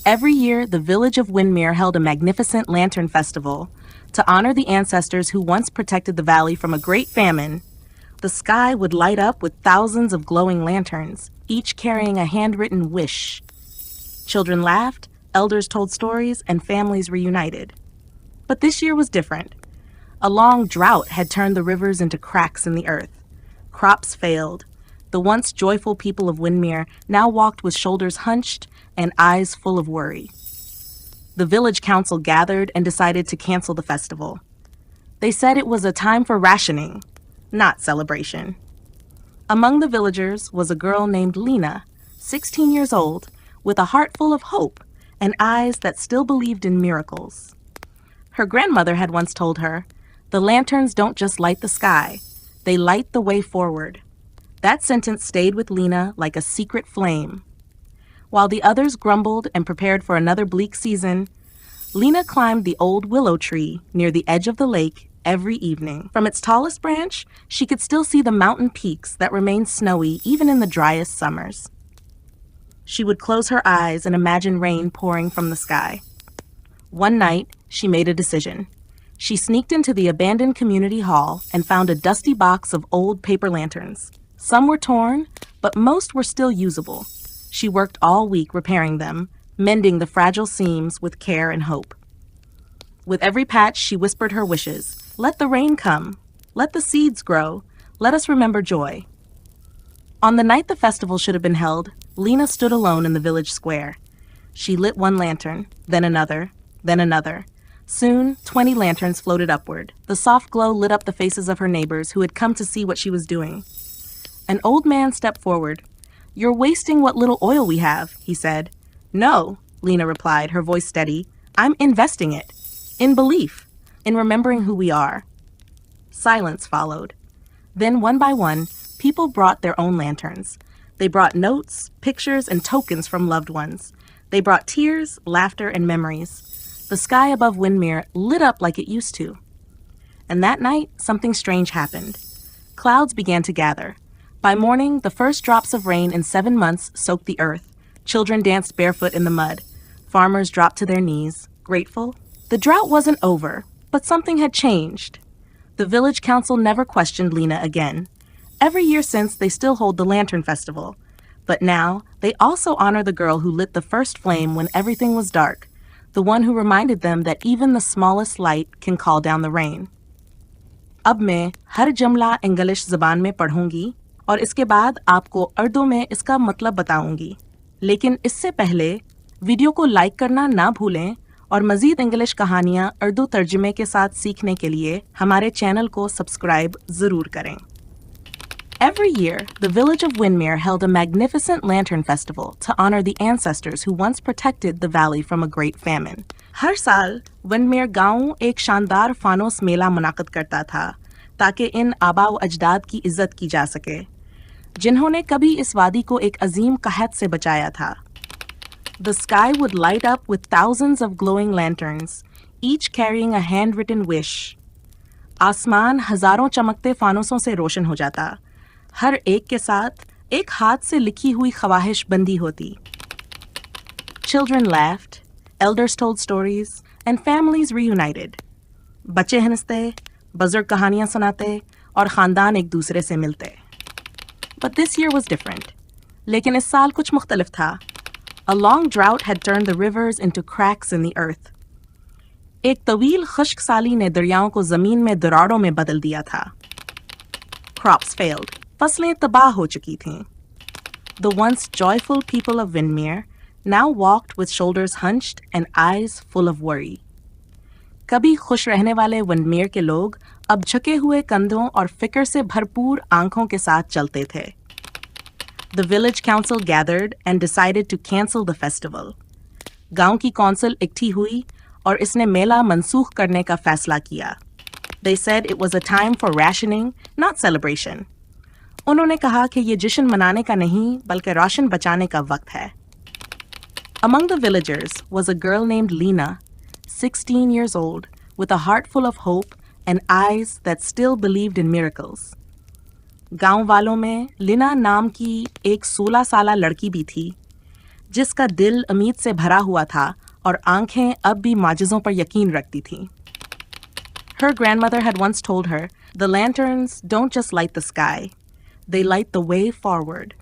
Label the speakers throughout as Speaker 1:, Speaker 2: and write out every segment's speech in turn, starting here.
Speaker 1: Every year, the village of Windmere held a magnificent lantern festival to honor the ancestors who once protected the valley from a great famine. The sky would light up with thousands of glowing lanterns, each carrying a handwritten wish. Children laughed, elders told stories, and families reunited. But this year was different. A long drought had turned the rivers into cracks in the earth. Crops failed. The once joyful people of Windmere now walked with shoulders hunched and eyes full of worry. The village council gathered and decided to cancel the festival. They said it was a time for rationing, not celebration. Among the villagers was a girl named Lena, 16 years old, with a heart full of hope and eyes that still believed in miracles. Her grandmother had once told her, "The lanterns don't just light the sky, they light the way forward." That sentence stayed with Lena like a secret flame. While the others grumbled and prepared for another bleak season, Lena climbed the old willow tree near the edge of the lake every evening. From its tallest branch, she could still see the mountain peaks that remained snowy even in the driest summers. She would close her eyes and imagine rain pouring from the sky. One night, she made a decision. She sneaked into the abandoned community hall and found a dusty box of old paper lanterns. Some were torn, but most were still usable. She worked all week repairing them, mending the fragile seams with care and hope. With every patch, she whispered her wishes. "Let the rain come. Let the seeds grow. Let us remember joy." On the night the festival should have been held, Lena stood alone in the village square. She lit one lantern, then another, then another. Soon, 20 lanterns floated upward. The soft glow lit up the faces of her neighbors who had come to see what she was doing. An old man stepped forward. "You're wasting what little oil we have," he said. "No," Lena replied, her voice steady. "I'm investing it. In belief. In remembering who we are." Silence followed. Then, one by one, people brought their own lanterns. They brought notes, pictures, and tokens from loved ones. They brought tears, laughter, and memories. The sky above Windmere lit up like it used to. And that night, something strange happened. Clouds began to gather. By morning, the first drops of rain in 7 months soaked the earth. Children danced barefoot in the mud. Farmers dropped to their knees, grateful. The drought wasn't over, but something had changed. The village council never questioned Lena again. Every year since, they still hold the Lantern Festival. But now, they also honor the girl who lit the first flame when everything was dark, the one who reminded them that even the smallest light can call down the rain. अब मैं हर जुमला English ज़बान में पढ़ूंगी और इसके बाद आपको उर्दू में इसका मतलब बताऊंगी। लेकिन इससे पहले वीडियो को लाइक करना ना भूलें और मज़ीद इंग्लिश कहानियाँ उर्दू तर्जुमे के साथ सीखने के लिए हमारे चैनल को सब्सक्राइब ज़रूर करें। Every year, the village of Windmere held a magnificent lantern festival to honor the ancestors who once protected the valley from a great famine. हर साल Windmere गांव एक शानदार फानोस मेला मुनाकिद करता था ताकि इन आबा व अजदाद की इज्जत की जा सके, जिन्होंने कभी इस वादी को एक अजीम कहत से बचाया था. The sky would light up with thousands of glowing lanterns, each carrying a handwritten wish. आसमान हजारों चमकते फानोसों से रोशन हो जाता. हर एक के साथ एक हाथ से लिखी हुई ख्वाहिश बंदी होती. Children laughed, elders told stories, and families reunited. बच्चे हंसते, बुजुर्ग कहानियां सुनाते और खानदान एक दूसरे से मिलते. But this year was different. लेकिन इस साल कुछ मुख्तलिफ था. A long drought had turned the rivers into cracks in the earth. एक तवील खुश्क साली ने दरियाओं को जमीन में दरारों में बदल दिया था. Crops failed. फसलें तबाह हो चुकी थीं. The once joyful people of Windmere now walked with shoulders hunched and eyes full of worry. कभी खुश रहने वाले Windmere के लोग अब झुके हुए कंधों और फिक्र से भरपूर आंखों के साथ चलते थे. The village council gathered and decided to cancel the festival. गांव की कौंसिल इकट्ठी हुई और इसने मेला मनसूख करने का फैसला किया. They said it was a time for rationing, not celebration. उन्होंने कहा कि ये जश्न मनाने का नहीं बल्कि राशन बचाने का वक्त है. Among the villagers was a girl named Lena, 16 years old, with a heart full of hope and eyes that still believed in miracles. गांव वालों में लिना नाम की एक 16 साला लड़की भी थी. जिसका दिल उम्मीद से भरा हुआ था और आंखें अब भी माजिज़ों पर यकीन रखती थीं। Her grandmother had once told her, "The lanterns don't just light the sky, they light the way forward."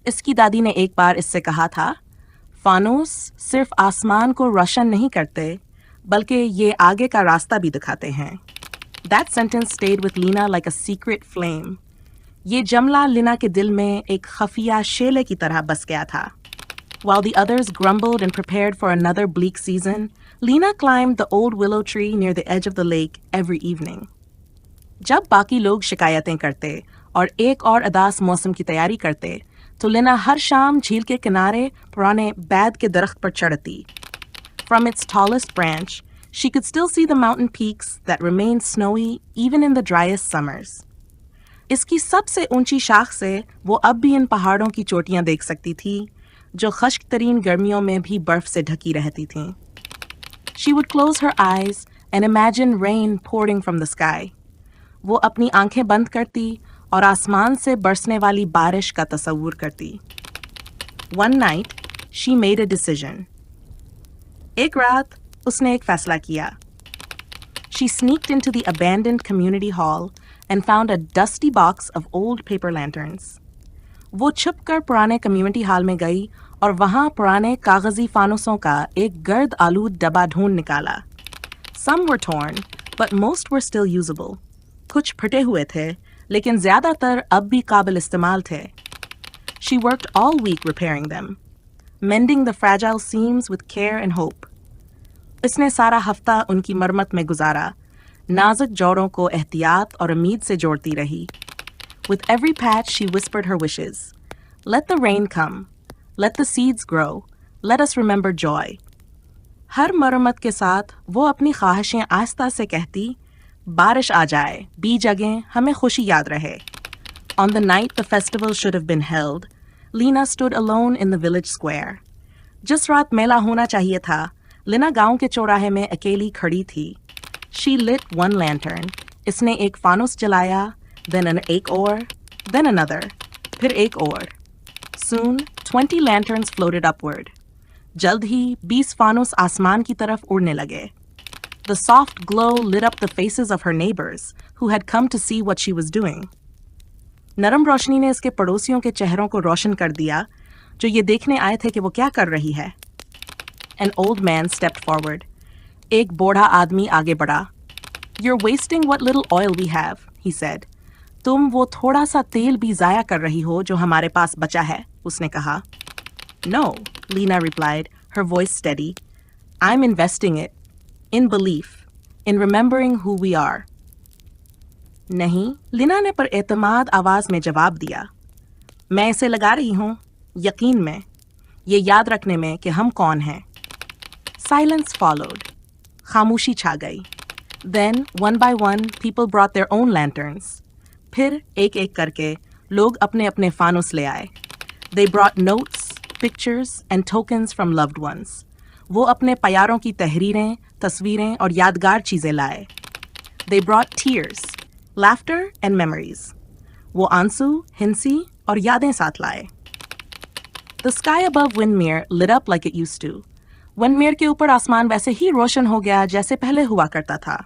Speaker 1: इसकी दादी ने एक बार इससे कहा था, फानूस सिर्फ आसमान को रोशन नहीं करते, बल्कि ये आगे का रास्ता भी दिखाते हैं। That sentence stayed with Lena like a secret flame. ये जमला लिना के दिल में एक खफिया शेले की तरह बस गया था। While the others grumbled and prepared for another bleak season, Lena climbed the old willow tree near the edge of the lake every evening. जब बाकी लोग शिकायतें करते और एक और अदास मौसम की तैयारी करते, तो लिना हर शाम झील के किनारे पुराने बैद के दरख्त पर चढ़ती। From its tallest branch, she could still see the mountain peaks that remained snowy even in the driest summers. इसकी सबसे ऊंची शाख से वो अब भी इन पहाड़ों की चोटियां देख सकती थी, जो खश्क तरीन गर्मियों में भी बर्फ से ढकी रहती थीं। She would close her eyes and imagine rain pouring from the sky. वो अपनी आंखें बंद करती और आसमान से बरसने वाली बारिश का तसव्वुर करती। One night, she made a decision. एक रात उसने एक फैसला किया। She sneaked into the abandoned community hall and found a dusty box of old paper lanterns. वो छुपकर पुराने कम्युनिटी हॉल में गई और वहां पुराने कागजी फानुसों का एक गर्द आलूद डब्बा ढूंढ निकाला। Some were torn, but most were still usable. कुछ फटे हुए थे, लेकिन ज्यादातर अब भी काबिल इस्तेमाल थे। She worked all week repairing them, mending the fragile seams with care and hope. इसने सारा हफ्ता उनकी मरम्मत में गुजारा, नाजुक जोड़ों को एहतियात और उम्मीद से जोड़ती रही। With every patch, she whispered her wishes. Let the rain come. Let the seeds grow. Let us remember joy. हर मरम्मत के साथ वो अपनी ख्वाहिशें आस्ता से कहती, बारिश आ जाए, बीज जगें, हमें खुशी याद रहे। On the night the festival should have been held, Lena stood alone in the village square. जिस रात मेला होना चाहिए था, लिना गांव के चौराहे में अकेली खड़ी थी। She lit one lantern. इसने एक फानुस जलाया, then एक और, then another, फिर एक और। Soon, 20 lanterns floated upward. जल्द ही 20 फानुस आसमान की तरफ उड़ने लगे। The soft glow lit up the faces of her neighbors, who had come to see what she was doing. नरम रोशनी ने इसके पड़ोसियों के चेहरों को रोशन कर दिया, जो ये देखने आए थे कि वो क्या कर रही है। An old man stepped forward. एक बूढ़ा आदमी आगे बढ़ा। You're wasting what little oil we have, he said. तुम वो थोड़ा सा तेल भी ज़ाया कर रही हो जो हमारे पास बचा है, उसने कहा। No, Lena replied, her voice steady. I'm investing it in belief, in remembering who we are. नहीं, लिना ने पर एतमाद आवाज में जवाब दिया। मैं इसे लगा रही हूँ, यकीन में, ये याद रखने में कि हम कौन हैं। Silence followed. खामोशी छा गई। Then, one by one, people brought their own lanterns. फिर एक एक करके लोग अपने अपने फानुस ले आए। They brought notes, pictures and tokens from loved ones. वो अपने प्यारों की तहरीरें, तस्वीरें और यादगार चीजें लाए। They brought tears, laughter and memories. वो आंसू, हिंसी और यादें साथ लाए। The sky above Windmere lit up like it used to. Windmere के ऊपर आसमान वैसे ही रोशन हो गया जैसे पहले हुआ करता था।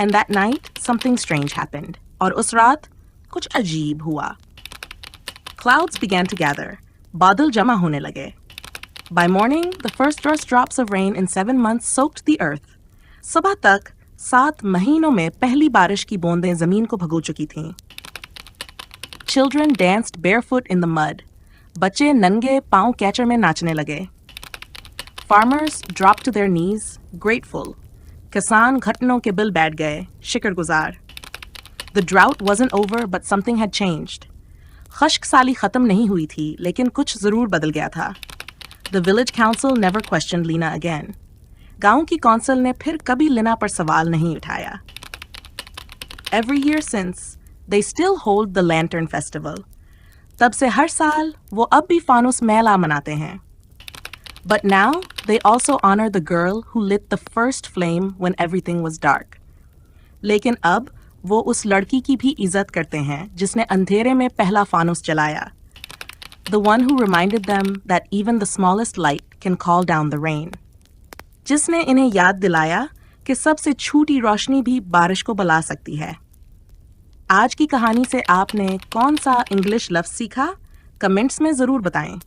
Speaker 1: And that night, something strange happened. और उस रात कुछ अजीब हुआ। Clouds began to gather. बादल जमा होने लगे। By morning, the first drops of rain in 7 months soaked the earth. सुबह तक 7 महीनों में पहली बारिश की बूंदें जमीन को भगो चुकी थीं। Children danced barefoot in the mud. बच्चे नंगे पांव कैचर में नाचने लगे। Farmers dropped to their knees, grateful. किसान घुटनों के बिल बैठ गए, शुक्रगुजार। The drought wasn't over, but something had changed. खश्क साली खत्म नहीं हुई थी, लेकिन कुछ जरूर बदल गया था। The village council never questioned Lena again. गांव की कौंसिल ने फिर कभी लिना पर सवाल नहीं उठाया। Every year since, they still hold the Lantern Festival. तब से हर साल वो अब भी फानुस मेला मनाते हैं। But now, they also honor the girl who lit the first flame when everything was dark. लेकिन अब वो उस लड़की की भी इज्जत करते हैं जिसने अंधेरे में पहला फानुस जलाया। the one who reminded them that even the smallest light can call down the rain. जिसने इन्हें याद दिलाया कि सबसे छोटी रोशनी भी बारिश को बुला सकती है। आज की कहानी से आपने कौन सा इंग्लिश लफ्ज़ सीखा? कमेंट्स में ज़रूर बताएं।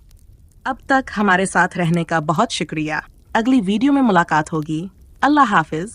Speaker 1: अब तक हमारे साथ रहने का बहुत शुक्रिया। अगली वीडियो में मुलाकात होगी। अल्लाह हाफिज़।